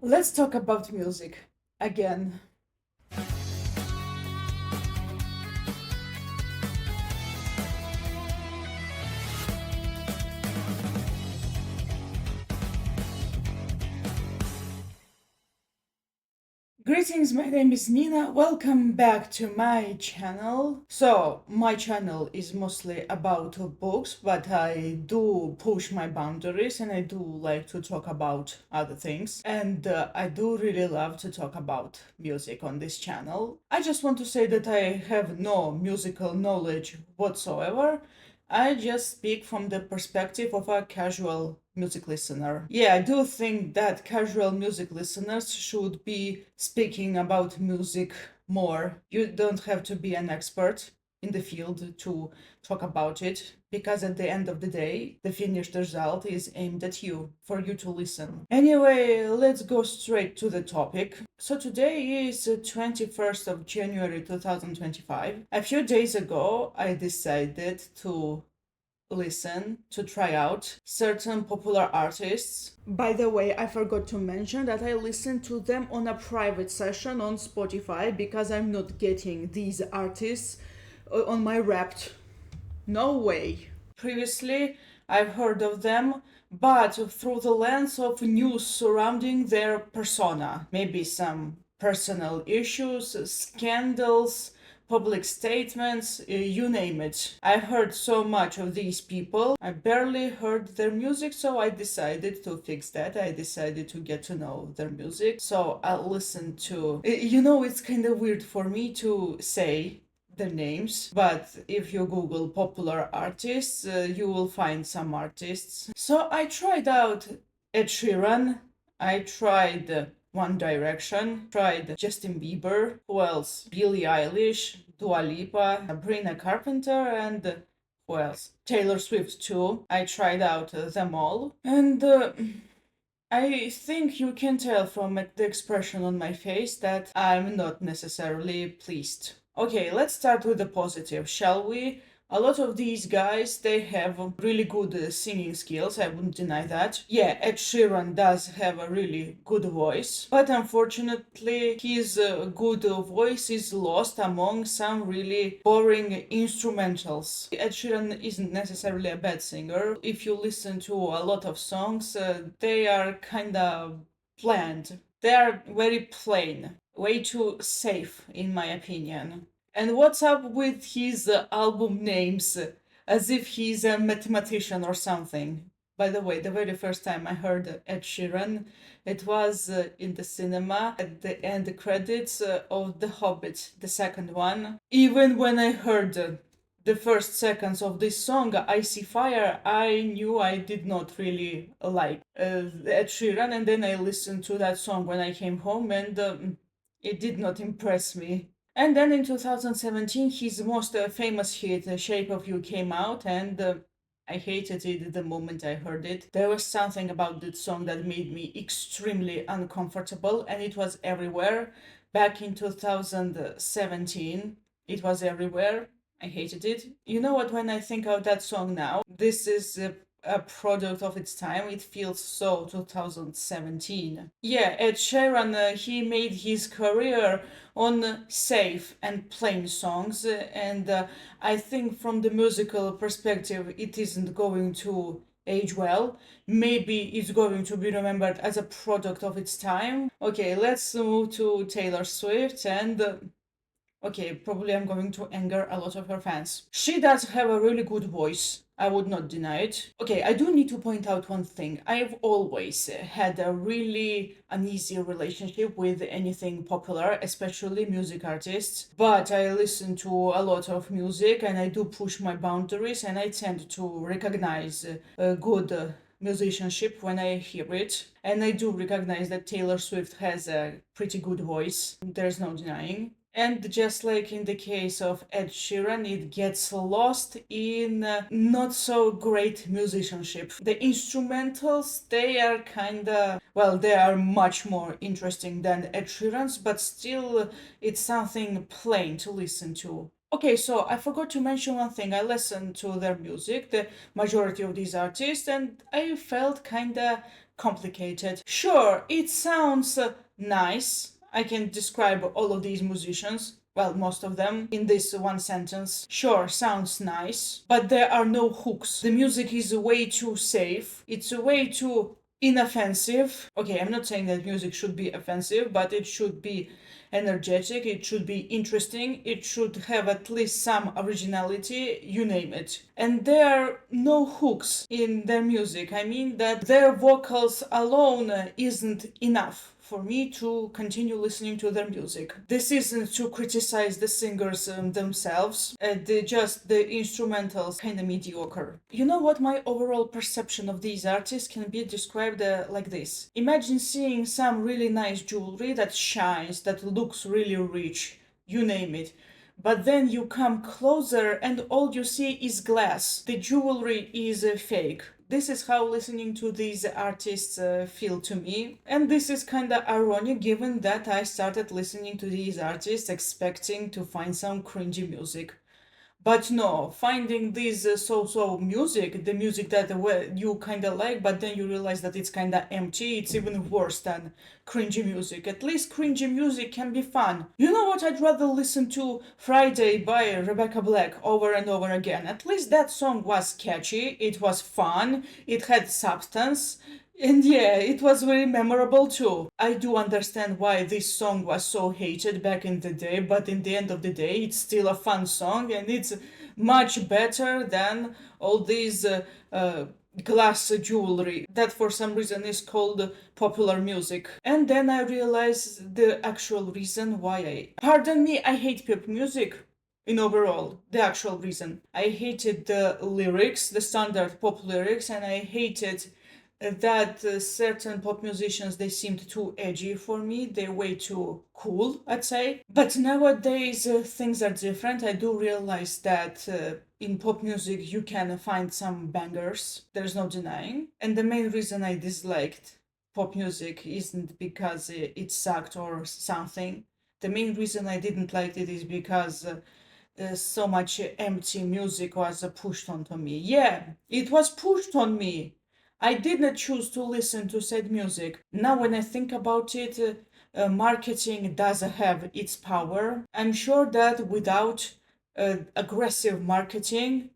Let's talk about music again. Greetings, my name is Nina. Welcome back to my channel. So, my channel is mostly about books, but I do push my boundaries and I do like to talk about other things. And I do really love to talk about music on this channel. I just want to say that I have no musical knowledge whatsoever. I just speak from the perspective of a casual music listener. Yeah, I do think that casual music listeners should be speaking about music more. You don't have to be an expert in the field to talk about it because at the end of the day, the finished result is aimed at you for you to listen. Anyway, let's go straight to the topic. So today is 21st of January 2025. A few days ago, I decided to try out certain popular artists. By the way, I forgot to mention that I listened to them on a private session on Spotify because I'm not getting these artists on my Wrapped. No way. Previously, I've heard of them, but through the lens of news surrounding their persona. Maybe some personal issues, scandals, public statements, you name it. I heard so much of these people. I barely heard their music, so I decided to fix that. I decided to get to know their music. So I listened to. It's kind of weird for me to say the names, but if you Google popular artists, you will find some artists. So I tried out Ed Sheeran, I tried One Direction, tried Justin Bieber, who else? Billie Eilish, Dua Lipa, Sabrina Carpenter, and who else? Taylor Swift too. I tried out them all, and I think you can tell from the expression on my face that I'm not necessarily pleased. Okay, let's start with the positive, shall we? A lot of these guys, they have really good singing skills, I wouldn't deny that. Yeah, Ed Sheeran does have a really good voice, but unfortunately, his good voice is lost among some really boring instrumentals. Ed Sheeran isn't necessarily a bad singer. If you listen to a lot of songs, they are kinda bland. They are very plain, way too safe, in my opinion. And what's up with his album names? As if he's a mathematician or something. By the way, the very first time I heard Ed Sheeran, it was in the cinema at the end credits of The Hobbit, the second one. Even when I heard the first seconds of this song, I See Fire, I knew I did not really like Ed Sheeran, and then I listened to that song when I came home, and it did not impress me. And then in 2017, his most famous hit, Shape of You, came out, and I hated it the moment I heard it. There was something about that song that made me extremely uncomfortable, and it was everywhere. Back in 2017, it was everywhere. I hated it. You know what, when I think of that song now, this is a product of its time. It feels so 2017. Yeah, Ed Sheeran, he made his career on safe and plain songs, and I think from the musical perspective, it isn't going to age well. Maybe it's going to be remembered as a product of its time. Okay, let's move to Taylor Swift and. Okay, probably I'm going to anger a lot of her fans. She does have a really good voice. I would not deny it. Okay, I do need to point out one thing. I've always had a really uneasy relationship with anything popular, especially music artists. But I listen to a lot of music and I do push my boundaries and I tend to recognize good musicianship when I hear it. And I do recognize that Taylor Swift has a pretty good voice. There's no denying. And just like in the case of Ed Sheeran, it gets lost in not so great musicianship. The instrumentals, they are kinda, well, they are much more interesting than Ed Sheeran's, but still, it's something plain to listen to. Okay, so I forgot to mention one thing. I listened to their music, the majority of these artists, and I felt kinda complicated. Sure, it sounds nice. I can describe all of these musicians, well, most of them, in this one sentence. Sure, sounds nice, but there are no hooks. The music is way too safe. It's way too inoffensive. Okay, I'm not saying that music should be offensive, but it should be energetic, it should be interesting, it should have at least some originality, you name it. And there are no hooks in their music. I mean that their vocals alone isn't enough for me to continue listening to their music. This isn't to criticize the singers themselves, just the instrumentals kinda mediocre. You know what, my overall perception of these artists can be described like this. Imagine seeing some really nice jewelry that shines, that looks really rich, you name it. But then you come closer and all you see is glass. The jewelry is fake. This is how listening to these artists feel to me. And this is kinda ironic given that I started listening to these artists expecting to find some cringy music. But no, finding this so-so music, the music that you kind of like, but then you realize that it's kind of empty, it's even worse than cringy music. At least cringy music can be fun. You know what? I'd rather listen to Friday by Rebecca Black over and over again. At least that song was catchy, it was fun, it had substance. And yeah, it was very memorable too. I do understand why this song was so hated back in the day, but in the end of the day, it's still a fun song and it's much better than all these glass jewelry that for some reason is called popular music. And then I realized the actual reason why pardon me, I hate pop music. In overall, the actual reason. I hated the lyrics, the standard pop lyrics, and I hated that certain pop musicians, they seemed too edgy for me. They're way too cool, I'd say. But nowadays things are different. I do realize that in pop music you can find some bangers, there's no denying. And the main reason I disliked pop music isn't because it sucked or something. The main reason I didn't like it is because so much empty music was pushed onto me. Yeah, it was pushed on me. I did not choose to listen to said music. Now, when I think about it, marketing does have its power. I'm sure that without aggressive marketing,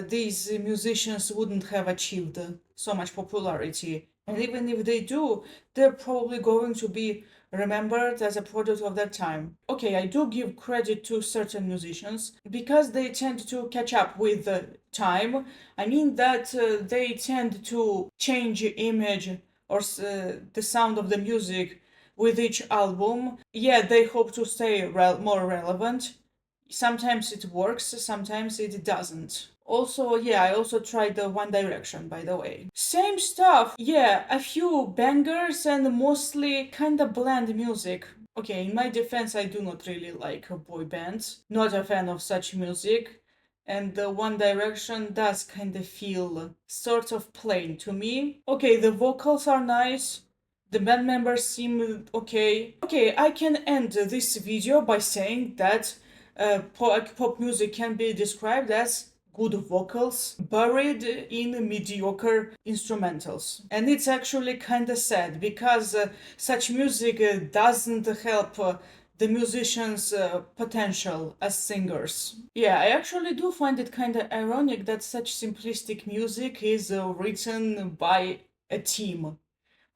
these musicians wouldn't have achieved so much popularity. And even if they do, they're probably going to be remembered as a product of their time. Okay, I do give credit to certain musicians because they tend to catch up with the time. I mean that they tend to change image or the sound of the music with each album. Yeah, they hope to stay more relevant. Sometimes it works, sometimes it doesn't. Also, yeah, I also tried the One Direction, by the way. Same stuff. Yeah, a few bangers and mostly kinda bland music. Okay, in my defense, I do not really like boy bands. Not a fan of such music. And the One Direction does kinda feel sort of plain to me. Okay, the vocals are nice. The band members seem okay. Okay, I can end this video by saying that pop music can be described as good vocals buried in mediocre instrumentals. And it's actually kind of sad because such music doesn't help the musicians' potential as singers. Yeah, I actually do find it kind of ironic that such simplistic music is written by a team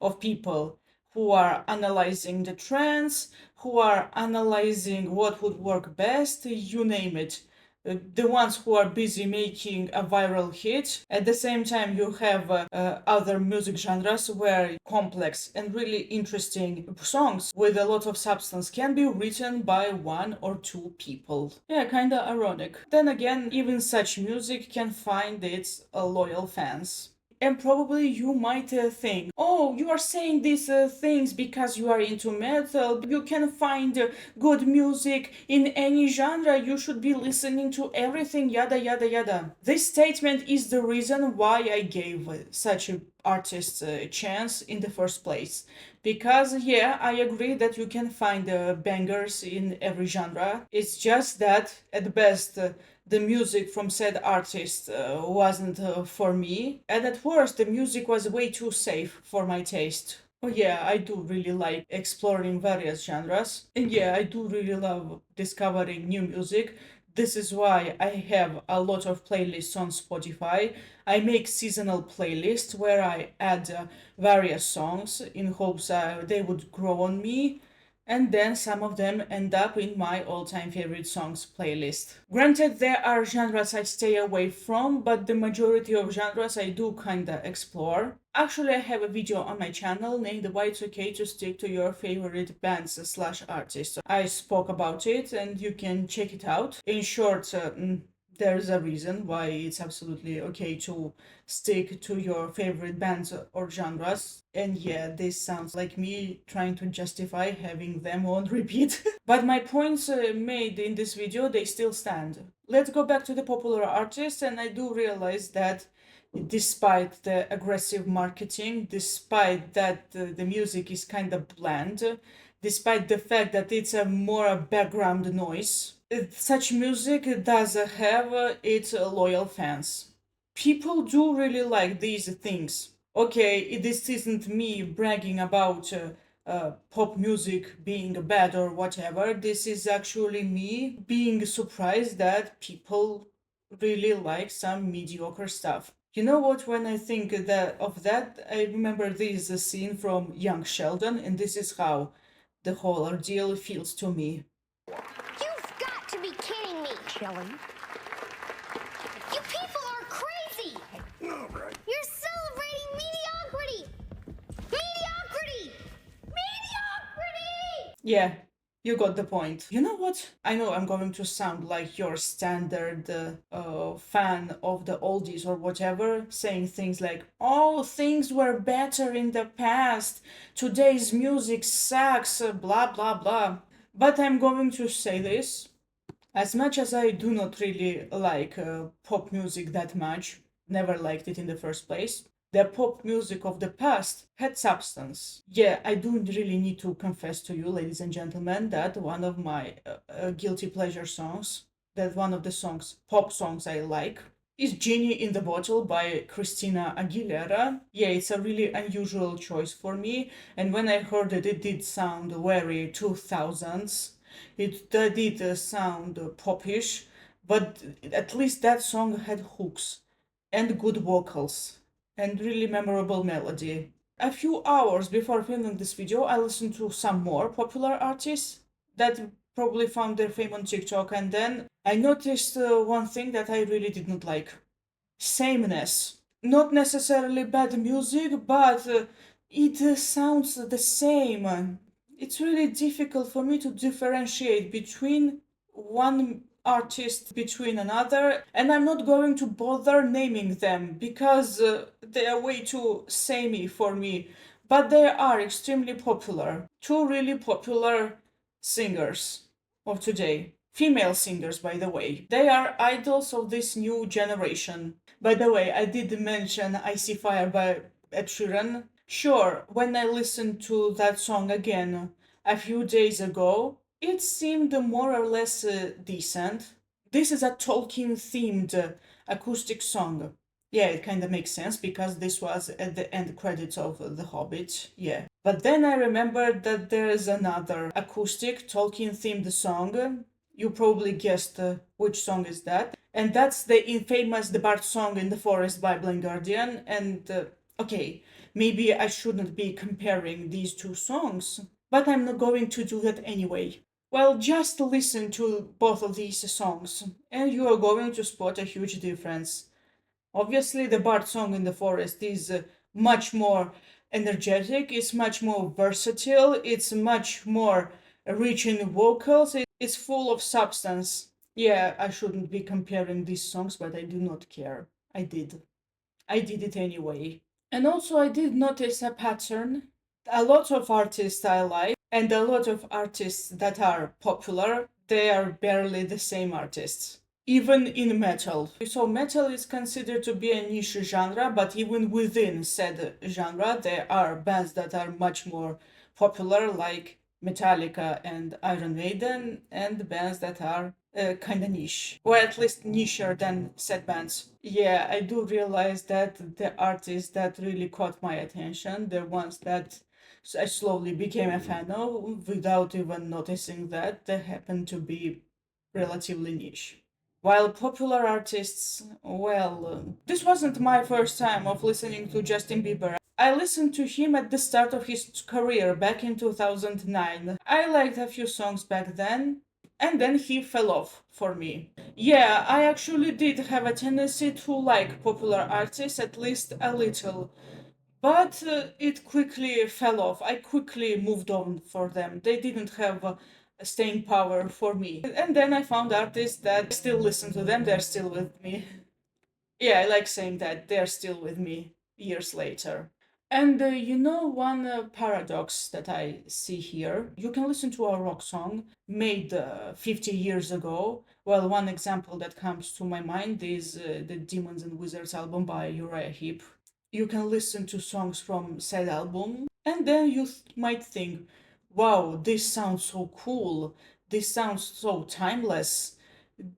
of people who are analyzing the trends, who are analyzing what would work best, you name it. The ones who are busy making a viral hit. At the same time, you have other music genres where complex and really interesting songs with a lot of substance can be written by one or two people. Yeah, kinda ironic. Then again, even such music can find its loyal fans. And probably you might think, oh, you are saying these things because you are into metal. You can find good music in any genre. You should be listening to everything, yada, yada, yada. This statement is the reason why I gave such artists a chance in the first place. Because, yeah, I agree that you can find bangers in every genre. It's just that, at best, the music from said artist wasn't for me. And at worst, the music was way too safe for my taste. Oh yeah, I do really like exploring various genres. And yeah, I do really love discovering new music. This is why I have a lot of playlists on Spotify. I make seasonal playlists where I add various songs in hopes they would grow on me, and then some of them end up in my all-time favorite songs playlist. Granted, there are genres I stay away from, but the majority of genres I do kinda explore. Actually, I have a video on my channel named Why It's Okay to Stick to Your Favorite Bands slash Artists. I spoke about it and you can check it out. In short, there's a reason why it's absolutely okay to stick to your favorite bands or genres. And yeah, this sounds like me trying to justify having them on repeat. But my points made in this video, they still stand. Let's go back to the popular artists, and I do realize that despite the aggressive marketing, despite that the music is kind of bland, despite the fact that it's a more background noise, such music does have its loyal fans. People do really like these things. Okay, this isn't me bragging about pop music being bad or whatever. This is actually me being surprised that people really like some mediocre stuff. You know what? When I think of that, I remember this scene from Young Sheldon, and this is how the whole ordeal feels to me. You've got to be kidding me! Kelly? You people are crazy! All right. You're celebrating mediocrity! Mediocrity! Mediocrity! Yeah, you got the point. You know what? I know I'm going to sound like your standard fan of the oldies or whatever, saying things like, oh, things were better in the past, today's music sucks, blah blah blah. But I'm going to say this. As much as I do not really like pop music that much, never liked it in the first place, the pop music of the past had substance. Yeah, I do really need to confess to you, ladies and gentlemen, that one of my guilty pleasure songs, that one of the pop songs I like, is Genie in the Bottle by Christina Aguilera. Yeah, it's a really unusual choice for me, and when I heard it, it did sound very 2000s. It did sound popish, but at least that song had hooks and good vocals and really memorable melody. A few hours before filming this video, I listened to some more popular artists that probably found their fame on TikTok, and then I noticed one thing that I really did not like: sameness. Not necessarily bad music, but it sounds the same. It's really difficult for me to differentiate between one artist between another, and I'm not going to bother naming them because they are way too samey for me, but they are extremely popular. Two really popular singers of today. Female singers, by the way. They are idols of this new generation. By the way, I did mention Icy Fire by Ed Sheeran. Sure, when I listened to that song again a few days ago, it seemed more or less decent. This is a Tolkien themed acoustic song. Yeah, it kind of makes sense because this was at the end credits of The Hobbit. Yeah. But then I remembered that there is another acoustic Tolkien themed song. You probably guessed which song is that. And that's the infamous The Bard song in the Forest by Blind Guardian. And okay, maybe I shouldn't be comparing these two songs, but I'm not going to do that anyway. Well, just listen to both of these songs, and you are going to spot a huge difference. Obviously, the Bard song in the Forest is much more energetic, it's much more versatile, it's much more rich in vocals, it's full of substance. Yeah, I shouldn't be comparing these songs, but I do not care. I did. I did it anyway. And also, I did notice a pattern. A lot of artists I like, and a lot of artists that are popular, they are barely the same artists. Even in metal. So metal is considered to be a niche genre, but even within said genre, there are bands that are much more popular, like Metallica and Iron Maiden, and bands that are kind of niche, or at least nicher than said bands. Yeah, I do realize that the artists that really caught my attention, the ones that I slowly became a fan of without even noticing that they happen to be relatively niche. While popular artists, well, this wasn't my first time of listening to Justin Bieber. I listened to him at the start of his career back in 2009. I liked a few songs back then, and then he fell off for me. Yeah, I actually did have a tendency to like popular artists at least a little, but it quickly fell off. I quickly moved on for them. They didn't have staying power for me. And then I found artists that still listen to them, they're still with me. Yeah, I like saying that they're still with me years later. And one paradox that I see here, you can listen to a rock song made 50 years ago. Well, one example that comes to my mind is the Demons and Wizards album by Uriah Heep. You can listen to songs from said album, and then you might think, wow, this sounds so cool, this sounds so timeless.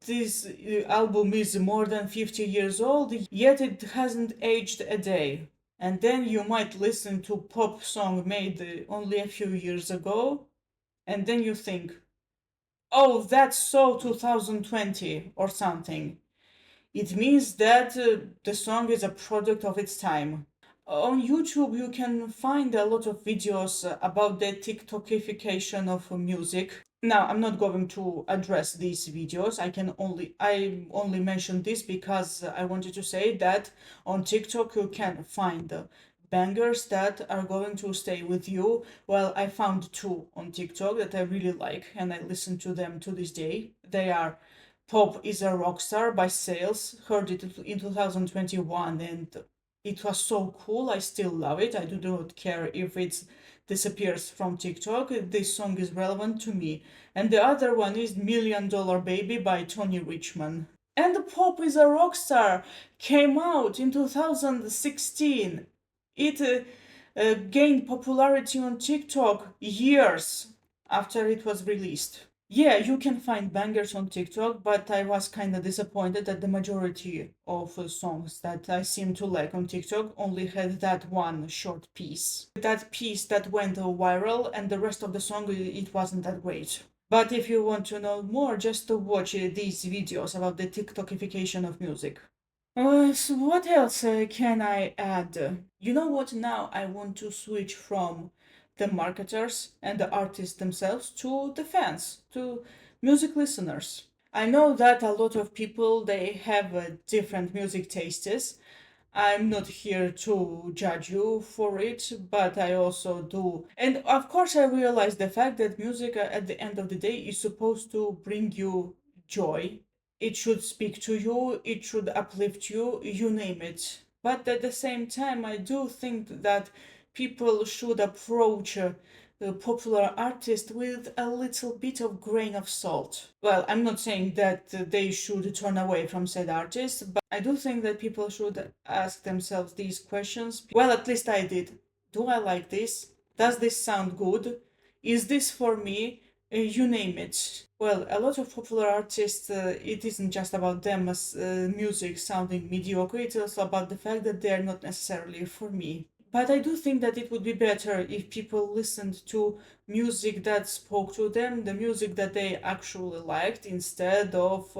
This album is more than 50 years old, yet it hasn't aged a day. And then you might listen to pop song made only a few years ago, and then you think, oh, that's so 2020 or something. It means that the song is a product of its time. On YouTube, you can find a lot of videos about the TikTokification of music. Now, I'm not going to address these videos. I only mention this because I wanted to say that on TikTok you can find bangers that are going to stay with you. Well, I found two on TikTok that I really like, and I listen to them to this day. They are Pop is a Rockstar by Sales. Heard it in 2021, and it was so cool. I still love it. I do not care if it disappears from TikTok. This song is relevant to me. And the other one is Million Dollar Baby by Tony Richman. And Pop is a Rockstar came out in 2016. It gained popularity on TikTok years after it was released. Yeah, you can find bangers on TikTok, but I was kind of disappointed that the majority of songs that I seem to like on TikTok only had that one short piece. That piece that went viral, and the rest of the song, it wasn't that great. But if you want to know more, just to watch these videos about the TikTokification of music. So what else can I add? You know what? Now I want to switch from the marketers and the artists themselves to the fans, to music listeners. I know that a lot of people they have different music tastes. I'm not here to judge you for it, but I also do. And of course, I realize the fact that music at the end of the day is supposed to bring you joy. It should speak to you, it should uplift you, you name it. But at the same time, I do think that people should approach popular artist with a little bit of grain of salt. Well, I'm not saying that they should turn away from said artist, but I do think that people should ask themselves these questions. Well, at least I did. Do I like this? Does this sound good? Is this for me? You name it. Well, a lot of popular artists, it isn't just about them as music sounding mediocre, it's also about the fact that they are not necessarily for me. But I do think that it would be better if people listened to music that spoke to them, the music that they actually liked, instead of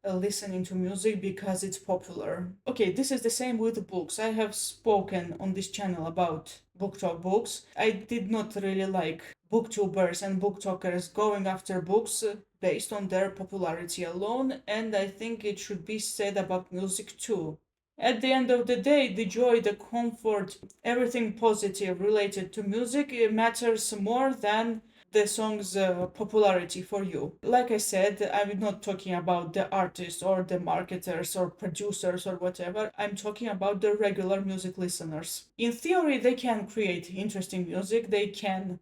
listening to music because it's popular. Okay, this is the same with books. I have spoken on this channel about book talk books. I did not really like booktubers and booktalkers going after books based on their popularity alone, and I think it should be said about music too. At the end of the day, the joy, the comfort, everything positive related to music matters more than the song's popularity for you. Like I said, I'm not talking about the artists or the marketers or producers or whatever. I'm talking about the regular music listeners. In theory, they can create interesting music. They can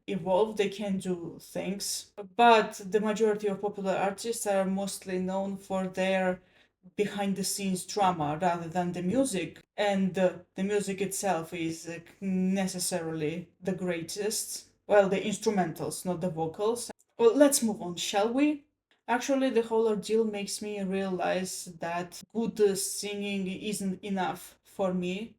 evolve. They can do things. But the majority of popular artists are mostly known for their behind the scenes drama rather than the music, and the music itself is necessarily the greatest. Well, the instrumentals, not the vocals. Well, let's move on, shall we? Actually, the whole ordeal makes me realize that good singing isn't enough for me.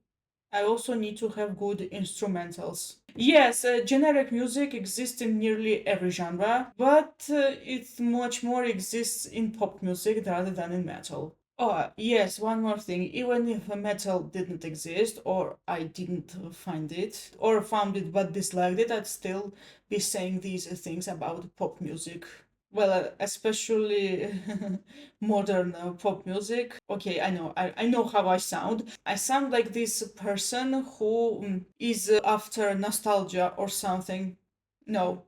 I also need to have good instrumentals. Yes, generic music exists in nearly every genre, but it much more exists in pop music rather than in metal. Oh, yes, one more thing. Even if metal didn't exist, or I didn't find it, or found it but disliked it, I'd still be saying these things about pop music. Well, especially modern pop music. Okay, I know how I sound. I sound like this person who is after nostalgia or something. No,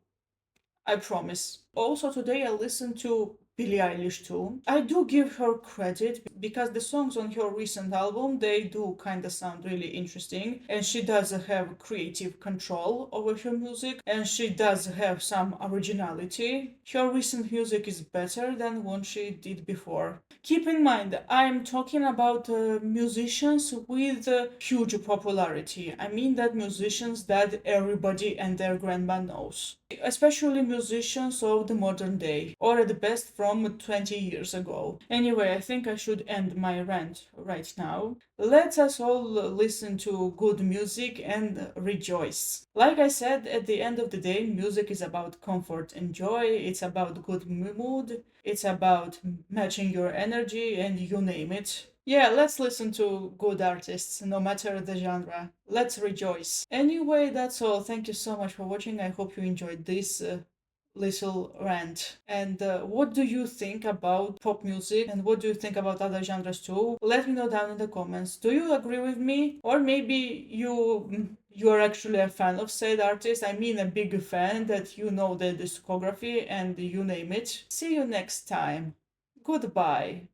I promise. Also, today I listened to Billie Eilish too. I do give her credit because the songs on her recent album they do kind of sound really interesting, and she does have creative control over her music, and she does have some originality. Her recent music is better than what she did before. Keep in mind, I'm talking about musicians with huge popularity. I mean that musicians that everybody and their grandma knows, especially musicians of the modern day, or at the best from 20 years ago. Anyway, I think I should end my rant right now. Let us all listen to good music and rejoice. Like I said, at the end of the day, music is about comfort and joy, it's about good mood, it's about matching your energy, and you name it. Yeah, let's listen to good artists, no matter the genre. Let's rejoice. Anyway, that's all. Thank you so much for watching. I hope you enjoyed this little rant. And what do you think about pop music? And what do you think about other genres too? Let me know down in the comments. Do you agree with me? Or maybe you are actually a fan of said artist. I mean a big fan that you know the discography and you name it. See you next time. Goodbye.